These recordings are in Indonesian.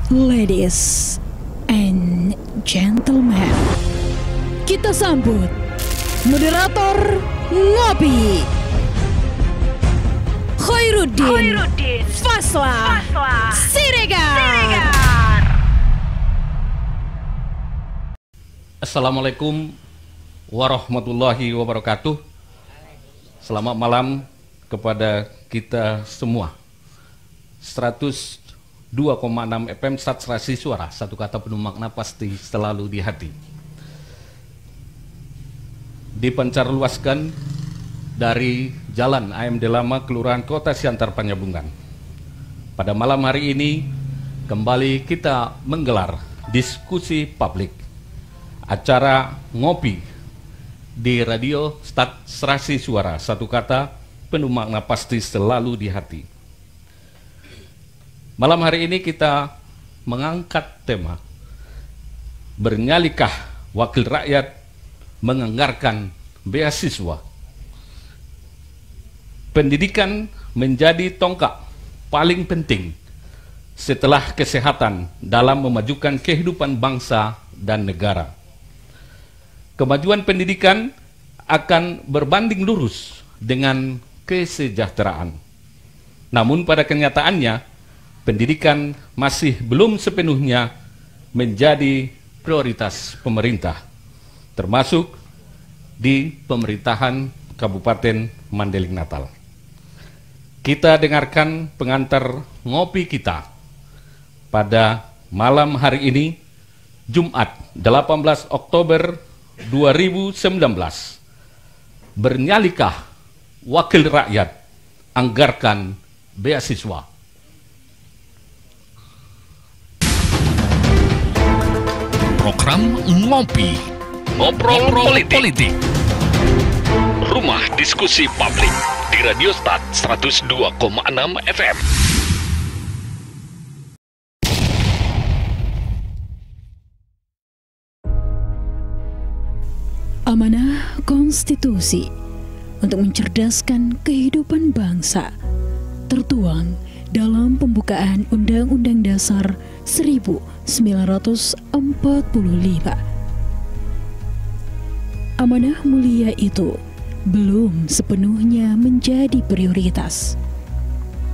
Ladies and gentlemen, kita sambut moderator Ngopi Khairuddin Fasla Siregar. Assalamualaikum warahmatullahi wabarakatuh. Selamat malam kepada kita semua. 102,6 FM Satsrasi Suara, satu kata penuh makna pasti selalu di hati. Dipancar luaskan dari Jalan AMD Lama, Kelurahan Kota Siantar, Panjabungan. Pada malam hari ini kembali kita menggelar diskusi publik acara ngopi di Radio Satsrasi Suara, satu kata penuh makna pasti selalu di hati. Malam hari ini kita mengangkat tema Bernyalikah Wakil Rakyat Menganggarkan Beasiswa. Pendidikan menjadi tongkat paling penting setelah kesehatan dalam memajukan kehidupan bangsa dan negara. Kemajuan pendidikan akan berbanding lurus dengan kesejahteraan. Namun pada kenyataannya, pendidikan masih belum sepenuhnya menjadi prioritas pemerintah, termasuk di pemerintahan Kabupaten Mandailing Natal. Kita dengarkan pengantar ngopi kita pada malam hari ini, Jumat 18 Oktober 2019. Bernyalikah Wakil Rakyat Anggarkan Beasiswa. Program Ngopi, Ngobrol Politik. Rumah Diskusi Publik di Radio Stat 102,6 FM. Amanah konstitusi untuk mencerdaskan kehidupan bangsa tertuang dalam pembukaan Undang-Undang Dasar 1945. Amanah mulia itu belum sepenuhnya menjadi prioritas,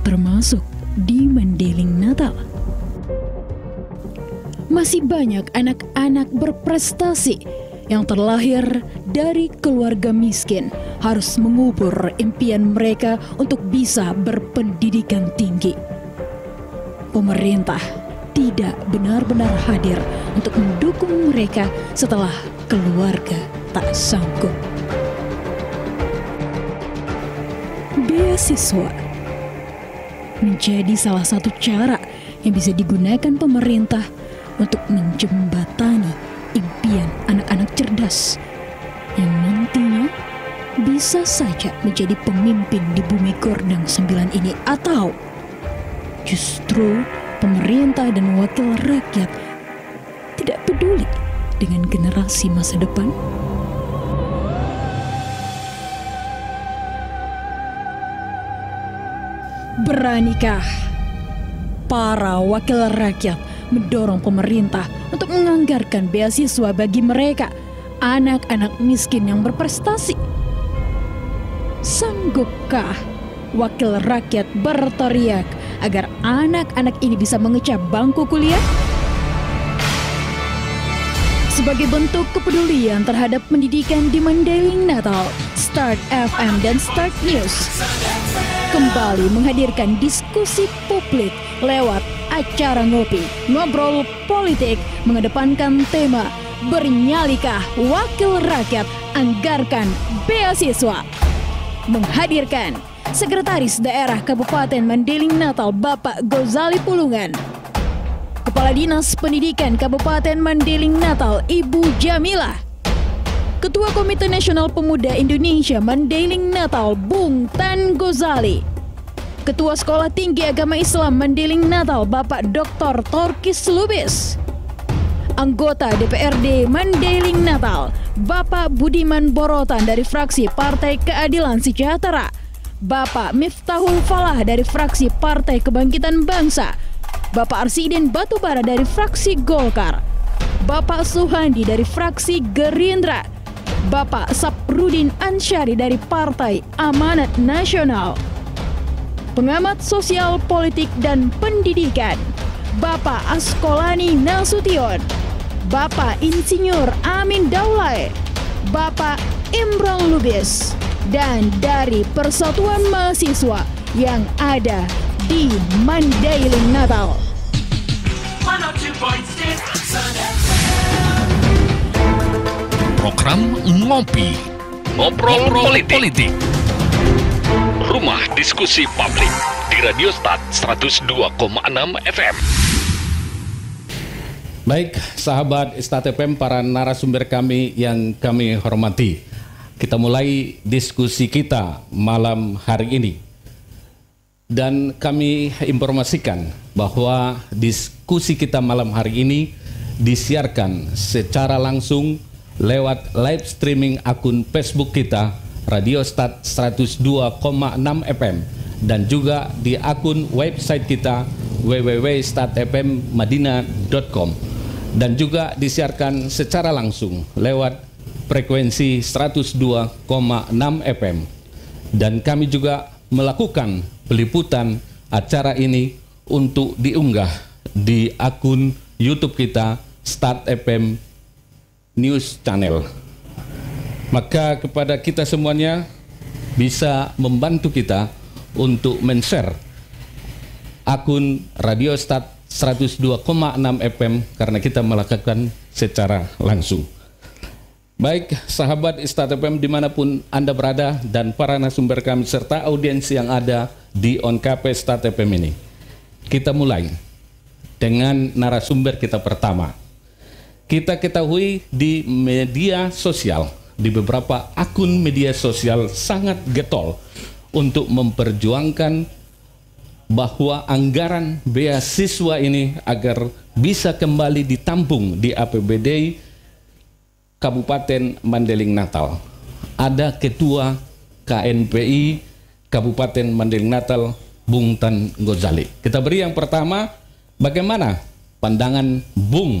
termasuk di Mandailing Natal. Masih banyak anak-anak berprestasi yang terlahir dari keluarga miskin harus mengubur impian mereka untuk bisa berpendidikan tinggi. Pemerintah tidak benar-benar hadir untuk mendukung mereka setelah keluarga tak sanggup. Beasiswa menjadi salah satu cara yang bisa digunakan pemerintah untuk menjembatani impian anak-anak cerdas yang nantinya bisa saja menjadi pemimpin di bumi Gordang 9 ini, atau justru pemerintah dan wakil rakyat tidak peduli dengan generasi masa depan. Beranikah para wakil rakyat mendorong pemerintah untuk menganggarkan beasiswa bagi mereka, anak-anak miskin yang berprestasi? Sanggupkah wakil rakyat berteriak agar anak-anak ini bisa mengecap bangku kuliah? Sebagai bentuk kepedulian terhadap pendidikan di Mandailing Natal, Start FM dan Start News kembali menghadirkan diskusi publik lewat acara ngopi, ngobrol politik, mengedepankan tema Bernyalikah Wakil Rakyat Anggarkan Beasiswa. Menghadirkan Sekretaris Daerah Kabupaten Mandailing Natal Bapak Gozali Pulungan, Kepala Dinas Pendidikan Kabupaten Mandailing Natal Ibu Jamilah, Ketua Komite Nasional Pemuda Indonesia Mandailing Natal Bung Tan Gozali, Ketua Sekolah Tinggi Agama Islam Mandailing Natal Bapak Dr. Torkis Lubis, Anggota DPRD Mandailing Natal Bapak Budiman Borotan dari fraksi Partai Keadilan Sejahtera, Bapak Miftahul Falah dari fraksi Partai Kebangkitan Bangsa, Bapak Arsiden Batubara dari fraksi Golkar, Bapak Suhandi dari fraksi Gerindra, Bapak Saprudin Ansyari dari Partai Amanat Nasional, pengamat sosial politik dan pendidikan, Bapak Askolani Nasution, Bapak Insinyur Amin Daulay, Bapak Imran Lubis, dan dari Persatuan Mahasiswa yang ada di Mandailing Natal. Program Ngopi, Ngobrol Politik. Rumah Diskusi Publik di Radio Start 102,6 FM. Baik, sahabat Start FM, para narasumber kami yang kami hormati. Kita mulai diskusi kita malam hari ini. Dan kami informasikan bahwa diskusi kita malam hari ini disiarkan secara langsung lewat live streaming akun Facebook kita Radio Start 102,6 FM dan juga di akun website kita www.startfmmadinah.com dan juga disiarkan secara langsung lewat frekuensi 102,6 FM dan kami juga melakukan peliputan acara ini untuk diunggah di akun YouTube kita Start FM News Channel. Maka kepada kita semuanya bisa membantu kita untuk men-share akun Radio Start 102,6 FM karena kita melakukan secara langsung. Baik, sahabat Start FM dimanapun Anda berada dan para narasumber kami serta audiens yang ada di OnKP Start FM ini. Kita mulai dengan narasumber kita pertama. Kita ketahui di media sosial, di beberapa akun media sosial sangat getol untuk memperjuangkan bahwa anggaran beasiswa ini agar bisa kembali ditampung di APBD Kabupaten Mandailing Natal. Ada Ketua KNPI Kabupaten Mandailing Natal, Bung Tan Gozali. Kita beri yang pertama, bagaimana pandangan Bung,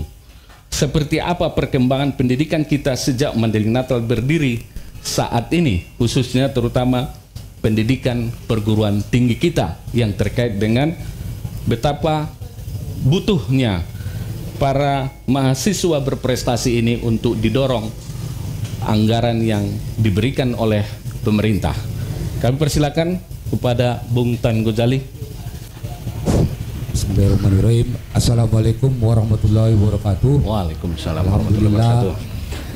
seperti apa perkembangan pendidikan kita sejak Mandailing Natal berdiri saat ini, khususnya terutama pendidikan perguruan tinggi kita yang terkait dengan betapa butuhnya para mahasiswa berprestasi ini untuk didorong anggaran yang diberikan oleh pemerintah. Kami persilakan kepada Bung Tan Gozali. Bismillahirrahmanirrahim. Assalamualaikum warahmatullahi wabarakatuh. Waalaikumsalam warahmatullahi wabarakatuh.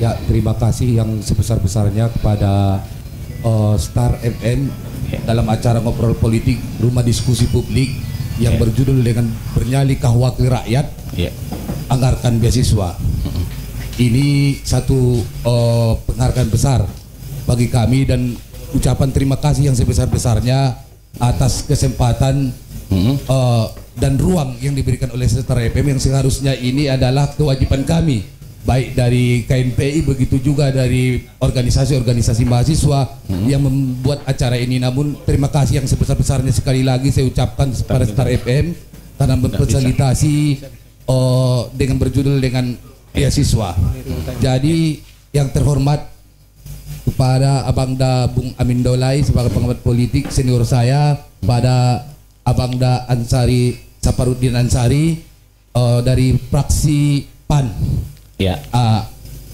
Ya, terima kasih yang sebesar-besarnya kepada Star FM dalam acara ngobrol politik Rumah Diskusi Publik yang berjudul dengan Bernyali Kah Wakil Rakyat, Anggarkan Beasiswa. Ini satu penghargaan besar bagi kami dan ucapan terima kasih yang sebesar-besarnya atas kesempatan dan ruang yang diberikan oleh Star FM yang seharusnya ini adalah kewajiban kami, baik dari KNPI begitu juga dari organisasi-organisasi mahasiswa yang membuat acara ini. Namun terima kasih yang sebesar-besarnya sekali lagi saya ucapkan kepada Star FM karena memfasilitasi dengan berjudul dengan beasiswa. Jadi yang terhormat kepada Abangda Bung Amin Daulay sebagai pengamat politik senior saya, pada Abangda Ansari Saparudin Ansari dari fraksi PAN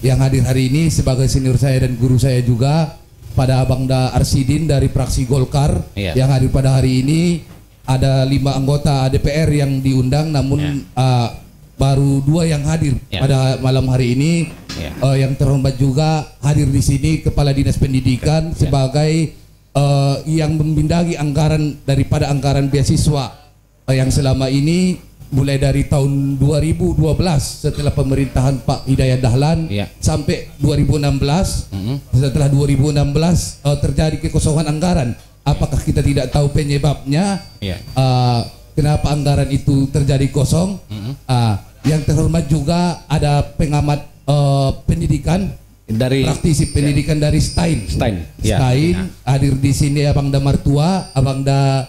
yang hadir hari ini sebagai senior saya dan guru saya juga, pada Abangda Arsidin dari fraksi Golkar yang hadir pada hari ini. Ada 5 anggota DPR yang diundang, namun baru 2 yang hadir pada malam hari ini. Yang terhormat juga hadir di sini Kepala Dinas Pendidikan sebagai yang membindangi anggaran daripada anggaran beasiswa yang selama ini mulai dari tahun 2012 setelah pemerintahan Pak Hidayat Dahlan sampai 2016. Setelah 2016 terjadi kekosongan anggaran. Apakah kita tidak tahu penyebabnya? Kenapa anggaran itu terjadi kosong? Yang terhormat juga ada pengamat pendidikan dari praktisi pendidikan dari Stein hadir di sini Abangda Martua, Abangda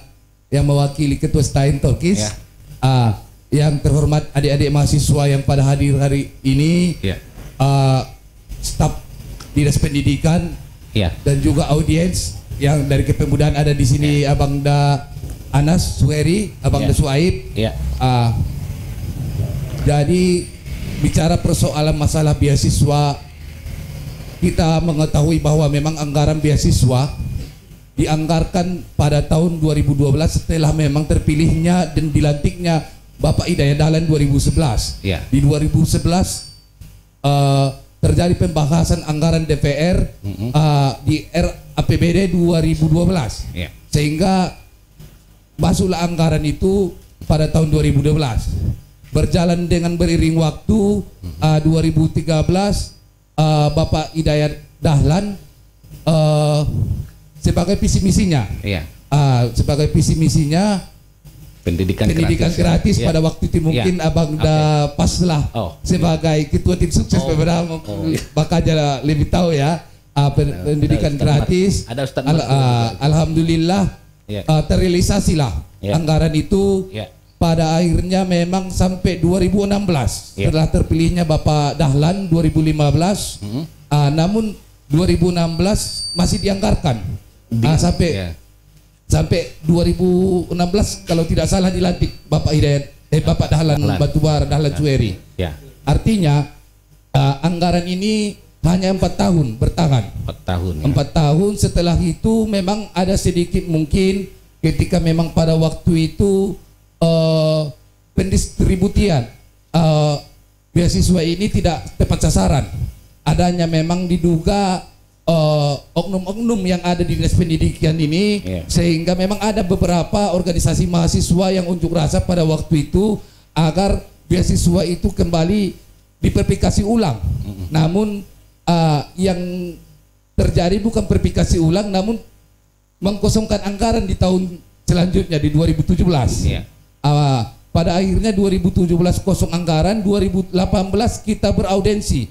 yang mewakili Ketua Stein Tolkis. yang terhormat adik-adik mahasiswa yang pada hadir hari ini, Ya. staf Dinas Pendidikan, Ya. dan juga audiens yang dari kepemudaan ada di sini, Abang Da Anas Suheri, Abang Da Suaib. Ya. Jadi bicara persoalan masalah beasiswa, kita mengetahui bahwa memang anggaran beasiswa dianggarkan pada tahun 2012 setelah memang terpilihnya dan dilantiknya Bapak Hidayat Dahlan 2011. Ya. Di 2011 terjadi pembahasan anggaran DPR di RAPBD 2012. Ya. Sehingga masuklah anggaran itu pada tahun 2012. Berjalan dengan beriring waktu, 2013 Bapak Hidayat Dahlan sebagai visi misinya, sebagai visi misinya Pendidikan gratis ya. pada waktu itu mungkin Abang Da Paslah sebagai ketua tim sukses beberapa bakal lebih tahu ya. Pendidikan gratis. Ada Ustaz Alhamdulillah terrealisasilah anggaran itu. Pada akhirnya memang sampai 2016 setelah terpilihnya Bapak Dahlan 2015, namun 2016 masih dianggarkan sampai 2016 kalau tidak salah dilantik Bapak Bapak Dahlan Batubara Dahlan Suheri. Artinya anggaran ini hanya 4 tahun bertahan. 4 tahun setelah itu memang ada sedikit mungkin ketika memang pada waktu itu pendistributian beasiswa ini tidak tepat sasaran. Adanya memang diduga oknum-oknum yang ada di Dinas Pendidikan ini, sehingga memang ada beberapa organisasi mahasiswa yang unjuk rasa pada waktu itu agar beasiswa itu kembali diverifikasi ulang. Namun yang terjadi bukan verifikasi ulang, namun mengkosongkan anggaran di tahun selanjutnya di 2017. Pada akhirnya 2017 kosong anggaran, 2018 kita beraudensi.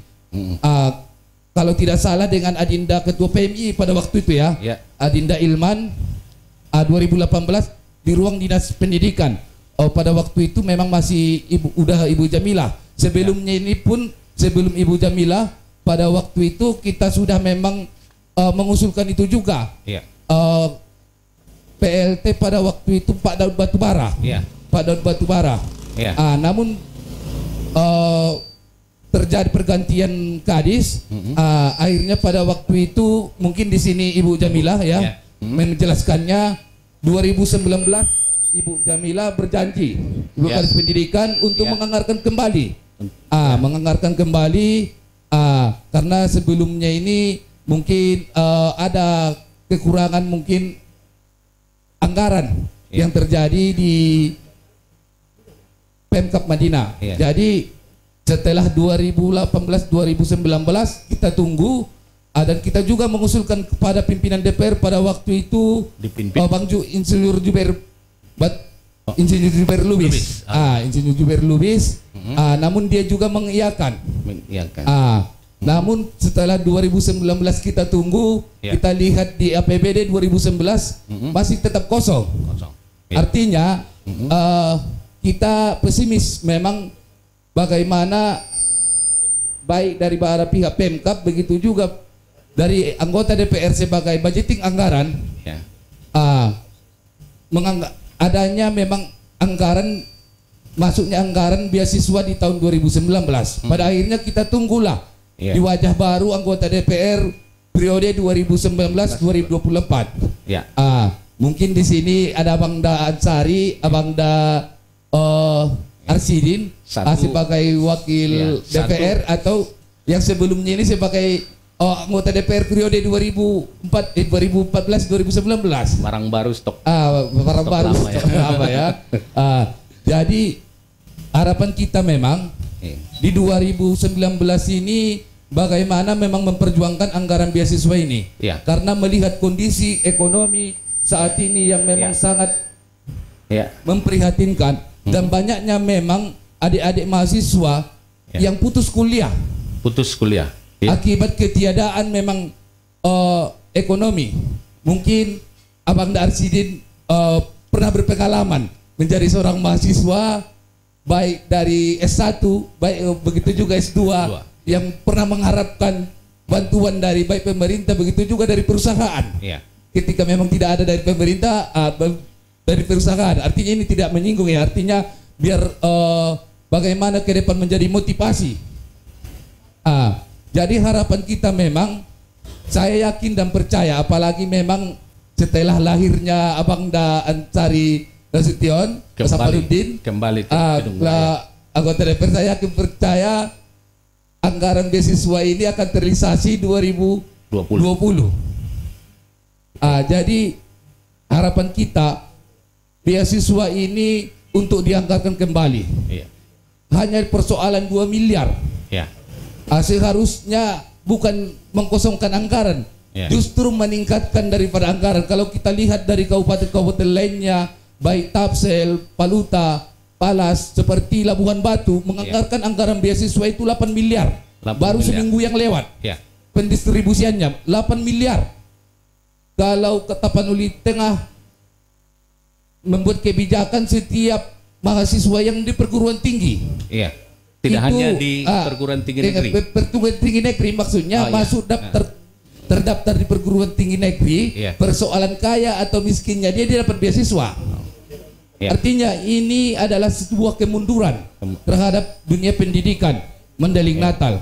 Kalau tidak salah dengan Adinda Ketua PMI pada waktu itu Adinda Ilman, 2018 di ruang Dinas Pendidikan. Pada waktu itu memang masih Ibu Jamilah. Sebelumnya ini pun sebelum Ibu Jamilah, pada waktu itu kita sudah memang mengusulkan itu juga. PLT pada waktu itu Pak Daud Batubara. Pak Daud Batubara. Namun terjadi pergantian kadis. Akhirnya pada waktu itu mungkin di sini Ibu Jamilah menjelaskannya 2019 Ibu Jamilah berjanji Ibu Kadis Pendidikan untuk menganggarkan kembali. Menganggarkan kembali karena sebelumnya ini mungkin ada kekurangan mungkin anggaran yang terjadi di Pemkab Madinah. Jadi setelah 2018-2019 kita tunggu dan kita juga mengusulkan kepada pimpinan DPR pada waktu itu Bang Insinyur Jubair Lubis. Insinyur Jubair Lubis. Namun dia juga mengiyakan. Namun setelah 2019 kita tunggu, kita lihat di APBD 2019 masih tetap kosong. Artinya kita pesimis memang bagaimana baik dari para pihak Pemkab begitu juga dari anggota DPR sebagai budgeting anggaran. Adanya memang anggaran masuknya anggaran beasiswa di tahun 2019. Pada akhirnya kita tunggulah di wajah baru anggota DPR periode 2019-2024. Mungkin di sini ada Abang Da Ansari, Abang Da Arsidin sebagai wakil DPR atau yang sebelumnya ini sebagai anggota DPR periode 2014-2019. Barang baru stok. Barang baru stok apa ya. Jadi harapan kita memang di 2019 ini bagaimana memang memperjuangkan anggaran beasiswa ini. Karena melihat kondisi ekonomi saat ini yang memang sangat memprihatinkan dan banyaknya memang adik-adik mahasiswa yang putus kuliah. Akibat ketiadaan memang ekonomi. Mungkin Abang Da Arsidin pernah berpengalaman menjadi seorang mahasiswa baik dari S1, baik begitu juga S2 yang pernah mengharapkan bantuan dari baik pemerintah begitu juga dari perusahaan. Iya. Ketika memang tidak ada dari pemerintah, dari perusahaan, artinya ini tidak menyinggung ya, artinya biar bagaimana ke depan menjadi motivasi. Jadi harapan kita memang, saya yakin dan percaya, apalagi memang setelah lahirnya Abang Da Ansari Nasution, Safarudin, kembali ke gedung raya. Anggota DPR, saya yakin percaya anggaran beasiswa ini akan terrealisasi 2020. Jadi harapan kita beasiswa ini untuk dianggarkan kembali. Iya. Hanya persoalan 2 miliar. Ya. Seharusnya bukan mengkosongkan anggaran, justru meningkatkan daripada anggaran. Kalau kita lihat dari kabupaten-kabupaten lainnya, baik Tapsel, Paluta, Palas, seperti Labuhan Batu, menganggarkan anggaran beasiswa itu 8 miliar. 8 baru miliar. seminggu yang lewat. Ya. Pendistribusiannya 8 miliar. Kalau Tapanuli Tengah membuat kebijakan setiap mahasiswa yang di perguruan tinggi. Iya. Tidak itu, hanya di perguruan tinggi negeri. Perguruan tinggi negeri maksudnya masuk terdaftar di perguruan tinggi negeri. Persoalan kaya atau miskinnya dia dapat beasiswa. Artinya ini adalah sebuah kemunduran terhadap dunia pendidikan Mandailing Natal.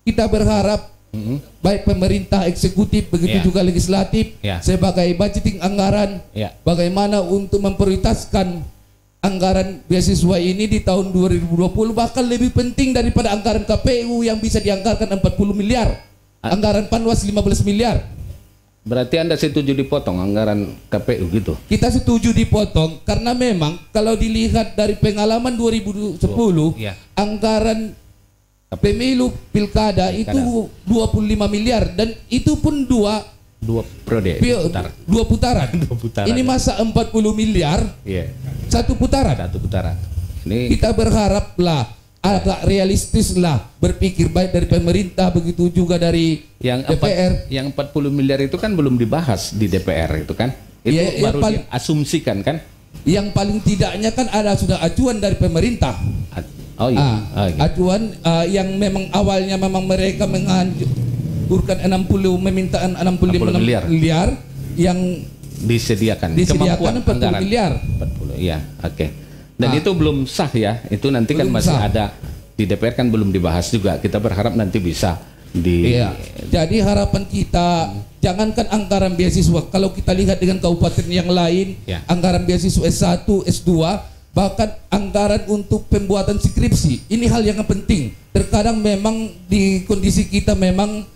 Kita berharap baik pemerintah eksekutif begitu juga legislatif sebagai budgeting anggaran bagaimana untuk memprioritaskan anggaran beasiswa ini di tahun 2020, bahkan lebih penting daripada anggaran KPU yang bisa dianggarkan 40 miliar, anggaran Panwas 15 miliar. Berarti Anda setuju dipotong anggaran KPU gitu? Kita setuju dipotong karena memang kalau dilihat dari pengalaman 2010 anggaran pemilu pilkada itu 25 miliar dan itu pun dua putaran. Ini masa 40 miliar satu putaran. Ini kita berharaplah agak realistis lah berpikir baik dari pemerintah begitu juga dari DPR. Yang 40 miliar itu kan belum dibahas di DPR itu kan? Itu baru diasumsikan kan? Yang paling tidaknya kan ada sudah acuan dari pemerintah. Acuan yang memang awalnya memang mereka menganjurkan 60 meminta 65 miliar yang disediakan 40 miliar. 40 ya, oke. Dan itu belum sah ya. Itu nanti kan masih ada di DPR kan belum dibahas juga. Kita berharap nanti bisa Jadi harapan kita jangankan anggaran beasiswa, kalau kita lihat dengan kabupaten yang lain, anggaran beasiswa S1, S2, bahkan anggaran untuk pembuatan skripsi, ini hal yang penting. Terkadang memang di kondisi kita memang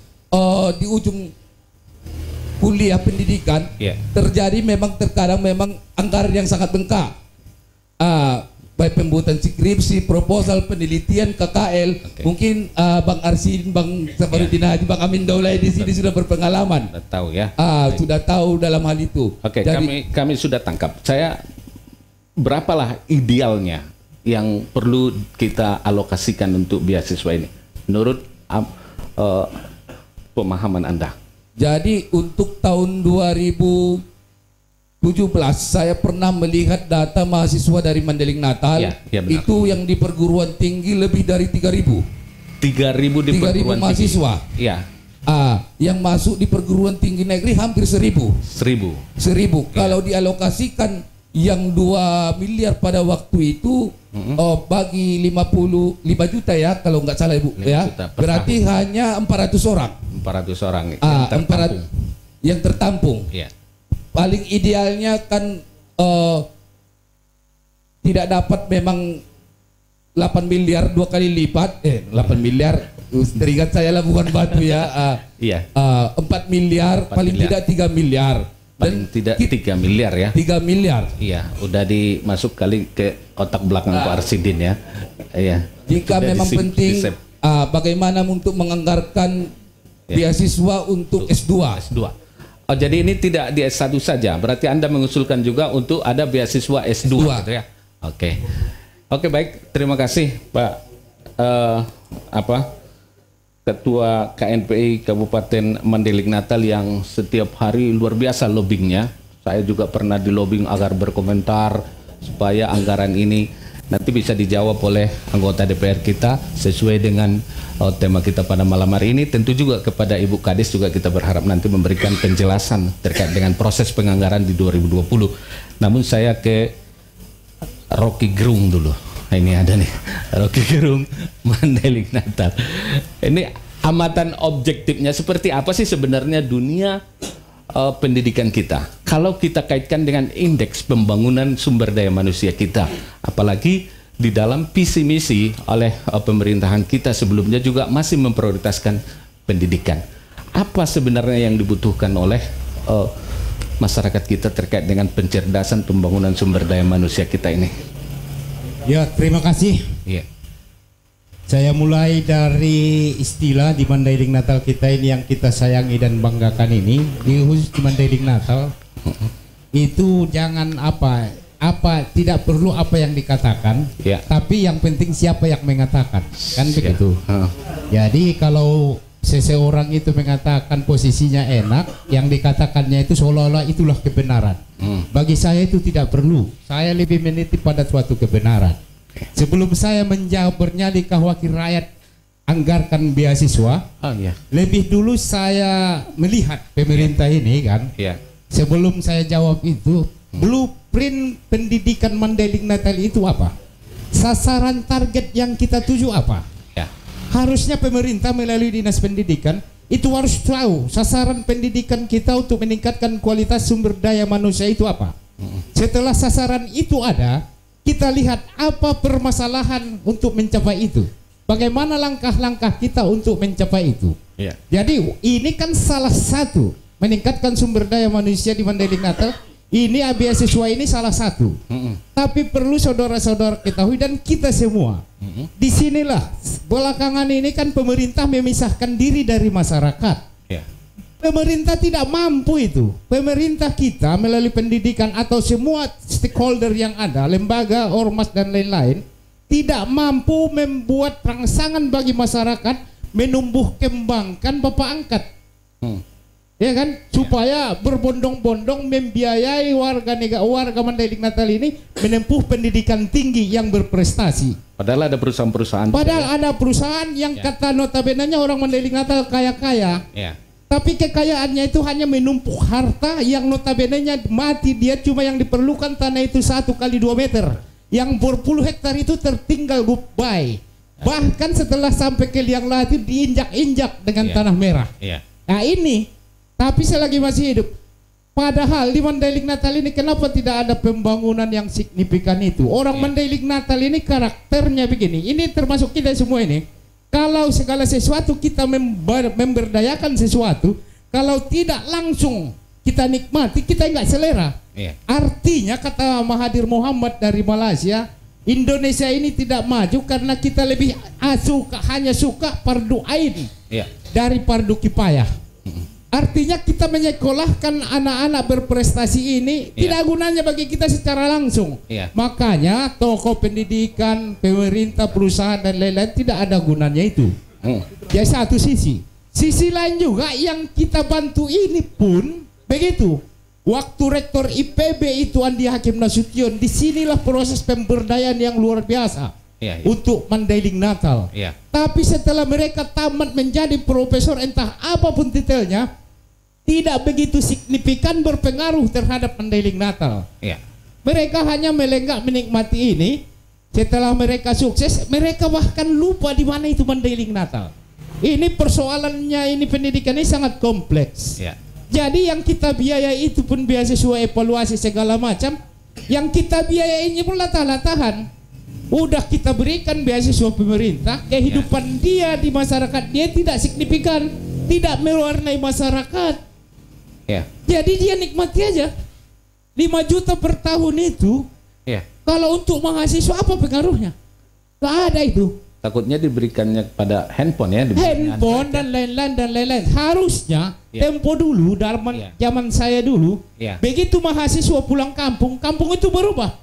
di ujung kuliah pendidikan terjadi memang terkadang memang anggaran yang sangat bengkak. Baik pembuatan skripsi, proposal, penelitian, KKL. Mungkin Bang Arsin, Bang Safarudin Haji, Bang Amin Daulay di sini sudah berpengalaman. Sudah tahu ya. Sudah tahu dalam hal itu. Oke, kami sudah tangkap. Saya berapalah idealnya yang perlu kita alokasikan untuk beasiswa ini menurut pemahaman Anda? Jadi untuk tahun 2017 saya pernah melihat data mahasiswa dari Mandailing Natal itu yang di perguruan tinggi lebih dari 3.000 di perguruan mahasiswa. Yang masuk di perguruan tinggi negeri hampir 1.000. Kalau dialokasikan yang 2 miliar pada waktu itu bagi 55 juta ya kalau nggak salah Ibu ya. Berarti hanya 400 orang. 400 orang yang tertampung. Paling idealnya kan tidak dapat memang 8 miliar 2 kali lipat 8 miliar teringat saya Labuhan Batu ya 4 miliar paling tidak 3 miliar paling tidak 3 miliar ya 3 miliar iya udah dimasuk kali ke otak belakang Pak Arsidin ya jika sudah memang penting bagaimana untuk menganggarkan beasiswa untuk S2. Oh jadi ini tidak di S1 saja, berarti Anda mengusulkan juga untuk ada beasiswa S2. Gitu ya? Oke baik, terima kasih Pak Ketua KNPI Kabupaten Mandailing Natal yang setiap hari luar biasa lobbyingnya. Saya juga pernah di lobbying agar berkomentar supaya anggaran ini nanti bisa dijawab oleh anggota DPR kita sesuai dengan tema kita pada malam hari ini. Tentu juga kepada Ibu Kades juga kita berharap nanti memberikan penjelasan terkait dengan proses penganggaran di 2020. Namun saya ke Rocky Gerung dulu. Nah, ini ada nih Rocky Gerung Mandailing Natal. Ini amatan objektifnya seperti apa sih sebenarnya dunia pendidikan kita kalau kita kaitkan dengan indeks pembangunan sumber daya manusia kita, apalagi di dalam visi misi oleh pemerintahan kita sebelumnya juga masih memprioritaskan pendidikan. Apa sebenarnya yang dibutuhkan oleh masyarakat kita terkait dengan pencerdasan pembangunan sumber daya manusia kita ini? Ya, terima kasih. Iya. Saya mulai dari istilah di Mandailing Natal kita ini yang kita sayangi dan banggakan ini, di khusus di Mandailing Natal itu jangan tidak perlu apa yang dikatakan, ya. Tapi yang penting siapa yang mengatakan, kan begitu. Jadi kalau seseorang itu mengatakan posisinya enak, yang dikatakannya itu seolah-olah itulah kebenaran. Bagi saya itu tidak perlu. Saya lebih meniti pada suatu kebenaran. Sebelum saya menjawab bernyali wakil rakyat anggarkan beasiswa, lebih dulu saya melihat pemerintah ini kan. Sebelum saya jawab itu, blueprint pendidikan Mandailing Natal itu apa? Sasaran target yang kita tuju apa? Harusnya pemerintah melalui Dinas Pendidikan itu harus tahu sasaran pendidikan kita untuk meningkatkan kualitas sumber daya manusia itu apa. Setelah sasaran itu ada, kita lihat apa permasalahan untuk mencapai itu. Bagaimana langkah-langkah kita untuk mencapai itu. Jadi ini kan salah satu meningkatkan sumber daya manusia di Mandailing Natal. Ini beasiswa ini salah satu. Tapi perlu saudara-saudara ketahui dan kita semua. Disinilah belakangan ini kan pemerintah memisahkan diri dari masyarakat. Pemerintah tidak mampu itu. Pemerintah kita melalui pendidikan atau semua stakeholder yang ada, lembaga, ormas dan lain-lain, tidak mampu membuat rangsangan bagi masyarakat menumbuh kembangkan bapak angkat. Ya kan? Supaya berbondong-bondong membiayai warga Mandailing Natal ini menempuh pendidikan tinggi yang berprestasi. Padahal ada perusahaan-perusahaan. Ada perusahaan yang kata notabene-nya orang Mandailing Natal kaya-kaya. Tapi kekayaannya itu hanya menumpuk harta yang notabene-nya mati, dia cuma yang diperlukan tanah itu 1 kali 2 meter. Yang berpuluh hektar itu tertinggal goodbye. Bahkan setelah sampai ke liang lahat itu diinjak-injak dengan tanah merah. Nah ini, tapi selagi masih hidup. Padahal di Mandailing Natal ini kenapa tidak ada pembangunan yang signifikan itu? Orang Mandailing Natal ini karakternya begini. Ini termasuk kita semua ini. Kalau segala sesuatu kita memberdayakan sesuatu, kalau tidak langsung kita nikmati, kita nggak selera. Artinya kata Mahathir Mohamad dari Malaysia, Indonesia ini tidak maju karena kita lebih hanya suka fardu ain dari fardu kifayah. Artinya kita menyekolahkan anak-anak berprestasi ini tidak gunanya bagi kita secara langsung. Makanya tokoh pendidikan, pemerintah, perusahaan dan lain-lain tidak ada gunanya itu. Ya satu sisi. Sisi lain juga yang kita bantu ini pun begitu. Waktu rektor IPB itu Andi Hakim Nasution, disinilah proses pemberdayaan yang luar biasa untuk Mandailing Natal. Tapi setelah mereka tamat menjadi profesor entah apapun titelnya, tidak begitu signifikan berpengaruh terhadap Mandailing Natal. Mereka hanya melenggak menikmati ini. Setelah mereka sukses, mereka bahkan lupa di mana itu Mandailing Natal. Ini persoalannya, ini pendidikan ini sangat kompleks. Jadi yang kita biayai itu pun beasiswa, evaluasi segala macam. Yang kita biayainya pun latah-latahan. Udah kita berikan beasiswa pemerintah, kehidupan dia di masyarakat dia tidak signifikan, tidak mewarnai masyarakat. Jadi dia nikmati aja 5 juta per tahun itu. Kalau untuk mahasiswa apa pengaruhnya? Gak ada itu. Takutnya diberikannya pada handphone handphone dan lain-lain. Harusnya tempo dulu dalam zaman saya dulu, begitu mahasiswa pulang kampung itu berubah.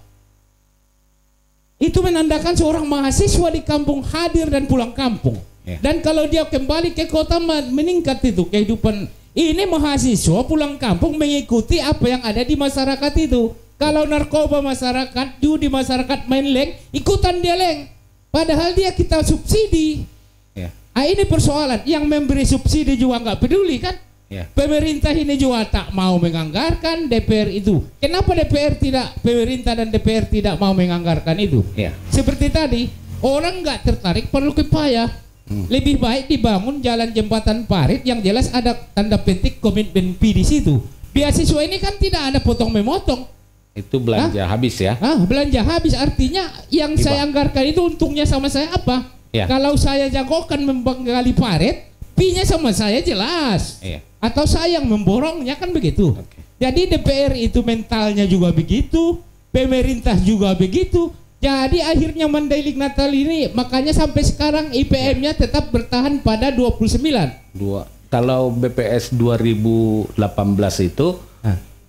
Itu menandakan seorang mahasiswa di kampung hadir dan pulang kampung. Dan kalau dia kembali ke kota meningkat itu kehidupan. Ini mahasiswa pulang kampung mengikuti apa yang ada di masyarakat itu. Kalau narkoba masyarakat, judi masyarakat main leng, ikutan dia leng. Padahal dia kita subsidi. Ya. Ini persoalan. Yang memberi subsidi juga nggak peduli kan? Ya. Pemerintah ini juga tak mau menganggarkan DPR itu. Kenapa pemerintah dan DPR tidak mau menganggarkan itu? Ya. Seperti tadi, orang nggak tertarik perlu kepayah. Lebih baik dibangun jalan jembatan parit yang jelas ada tanda petik komitmen P di situ. Beasiswa ini kan tidak ada potong memotong. Itu belanja habis ya? Belanja habis artinya yang saya anggarkan itu untungnya sama saya apa? Ya. Kalau saya jagokan menggali parit, P-nya sama saya jelas. Ya. Atau saya yang memborongnya kan begitu. Oke. Jadi DPR itu mentalnya juga begitu, pemerintah juga begitu. Jadi akhirnya Mandailing Natal ini makanya sampai sekarang IPM-nya tetap bertahan pada 29. Kalau BPS 2018 itu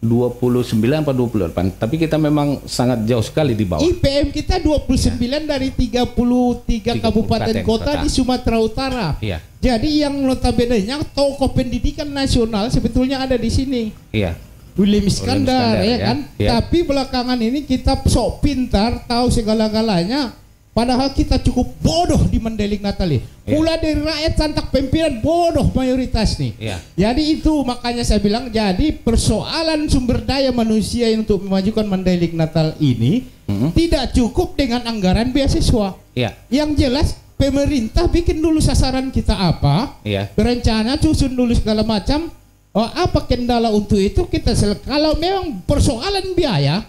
29 atau 28, tapi kita memang sangat jauh sekali di bawah. IPM kita 29 dari 33 kabupaten kota di Sumatera Utara. Iya. Jadi yang notabene-nya tokoh pendidikan nasional sebetulnya ada di sini. Iya. William Iskandar ya kan. Ya. Tapi belakangan ini kita sok pintar, tahu segala-galanya. Padahal kita cukup bodoh di Mandailing Natal ini. Mulai dari rakyat Santak pimpinan bodoh mayoritas nih. Ya. Jadi itu makanya saya bilang jadi persoalan sumber daya manusia untuk memajukan Mandailing Natal ini tidak cukup dengan anggaran beasiswa. Ya. Yang jelas pemerintah bikin dulu sasaran kita apa, berencana susun dulu segala macam. Apa kendala untuk itu kita kalau memang persoalan biaya,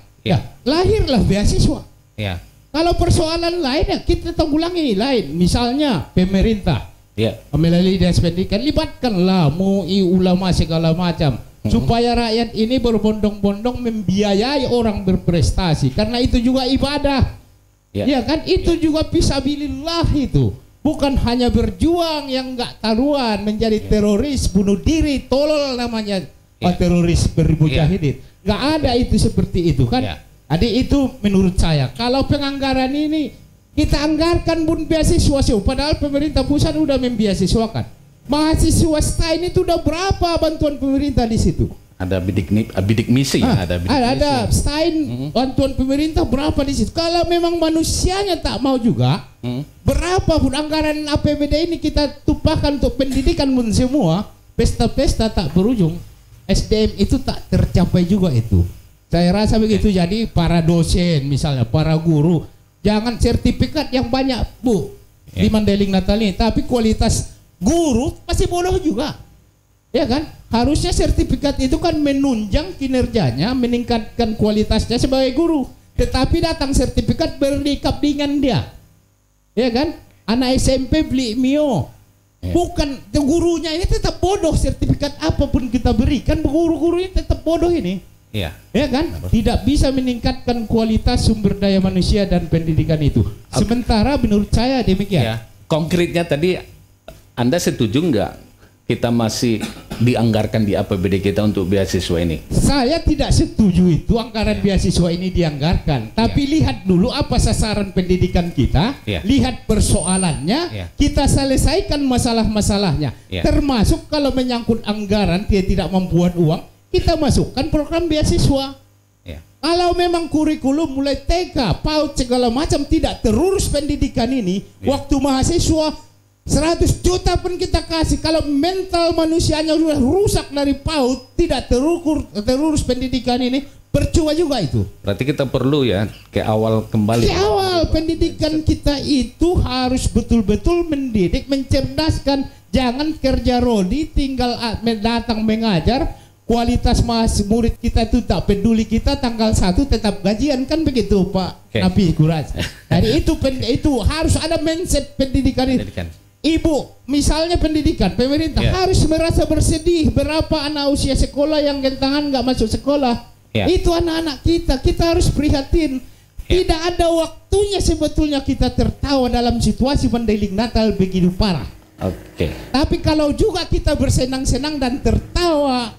lahirlah beasiswa. Ya. Kalau persoalan lain ya kita tanggulangi lain. Misalnya pemerintah, melalui dinas pendidikan libatkanlah MUI, ulama segala macam, supaya rakyat ini berbondong-bondong membiayai orang berprestasi. Karena itu juga ibadah, ya kan? Itu juga fisabilillah itu. Bukan hanya berjuang yang nggak taruhan menjadi teroris bunuh diri tolol namanya teroris bermujahidin. Nggak ada itu seperti itu kan? Jadi itu menurut saya kalau penganggaran ini kita anggarkan bun beasiswa sih, padahal pemerintah pusat udah membiasiswakan. Mahasiswa STAIN itu udah berapa bantuan pemerintah di situ? Ada bidik misi, ada STAIN bantuan pemerintah berapa di situ? Kalau memang manusianya tak mau juga, berapa pun anggaran APBD ini kita tumpahkan untuk pendidikan pun semua, pesta-pesta tak berujung. SDM itu tak tercapai juga itu. Saya rasa begitu. Jadi para dosen misalnya, para guru, jangan sertifikat yang banyak Bu di Mandailing Natal ini, tapi kualitas guru masih bodoh juga. Ya kan? Harusnya sertifikat itu kan menunjang kinerjanya, meningkatkan kualitasnya sebagai guru. Tetapi datang sertifikat berdikap dengan dia. Ya kan? Anak SMP beli Mio. Bukan, gurunya ini tetap bodoh, sertifikat apapun kita berikan, guru-guru ini tetap bodoh ini. Ya kan? Tidak bisa meningkatkan kualitas sumber daya manusia dan pendidikan itu. Sementara menurut saya demikian. Konkretnya tadi Anda setuju nggak kita masih dianggarkan di APBD kita untuk beasiswa ini? Saya tidak setuju itu anggaran beasiswa ini dianggarkan. Tapi lihat dulu apa sasaran pendidikan kita, lihat persoalannya, kita selesaikan masalah-masalahnya. Termasuk kalau menyangkut anggaran dia tidak membuat uang, kita masukkan program beasiswa. Kalau memang kurikulum mulai TK, PAUD segala macam tidak terurus pendidikan ini, waktu mahasiswa 100 juta pun kita kasih, kalau mental manusianya sudah rusak dari PAUD, tidak terurus pendidikan ini, percuma juga itu. Berarti kita perlu ke awal kembali. Ke awal pendidikan kita itu harus betul-betul mendidik, mencerdaskan, jangan kerja rodi, tinggal datang mengajar. Kualitas murid kita itu tak peduli, kita tanggal 1 tetap gajian kan begitu Pak Nabi Kuras. Jadi itu harus ada mindset pendidikan itu. Ibu, misalnya pendidikan, pemerintah harus merasa bersedih berapa anak usia sekolah yang gentangan nggak masuk sekolah. Itu anak-anak kita harus prihatin. Tidak ada waktunya sebetulnya kita tertawa dalam situasi Mandailing Natal begitu parah. Tapi kalau juga kita bersenang-senang dan tertawa,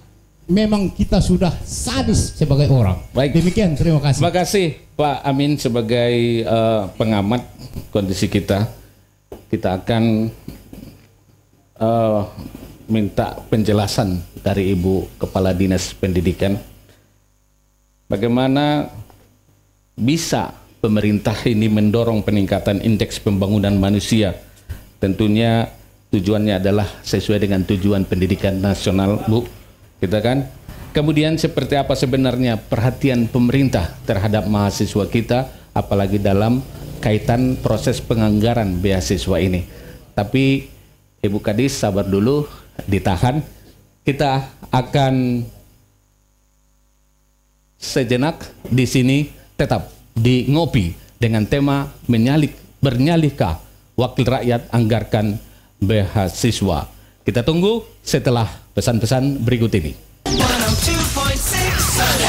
memang kita sudah sadis sebagai orang. Baik. Demikian, terima kasih. Terima kasih Pak Amin sebagai pengamat kondisi kita. Kita akan minta penjelasan dari Ibu Kepala Dinas Pendidikan. bagaimana bisa pemerintah ini mendorong peningkatan indeks pembangunan manusia. Tentunya tujuannya adalah sesuai dengan tujuan pendidikan nasional, Bu. Kita kan. Kemudian seperti apa sebenarnya perhatian pemerintah terhadap mahasiswa kita, apalagi dalam kaitan proses penganggaran beasiswa ini. Tapi Ibu Kadis sabar dulu, ditahan. Kita akan sejenak di sini tetap di Ngopi dengan tema bernyalikkah wakil rakyat anggarkan beasiswa. Kita tunggu setelah pesan-pesan berikut ini. 102.6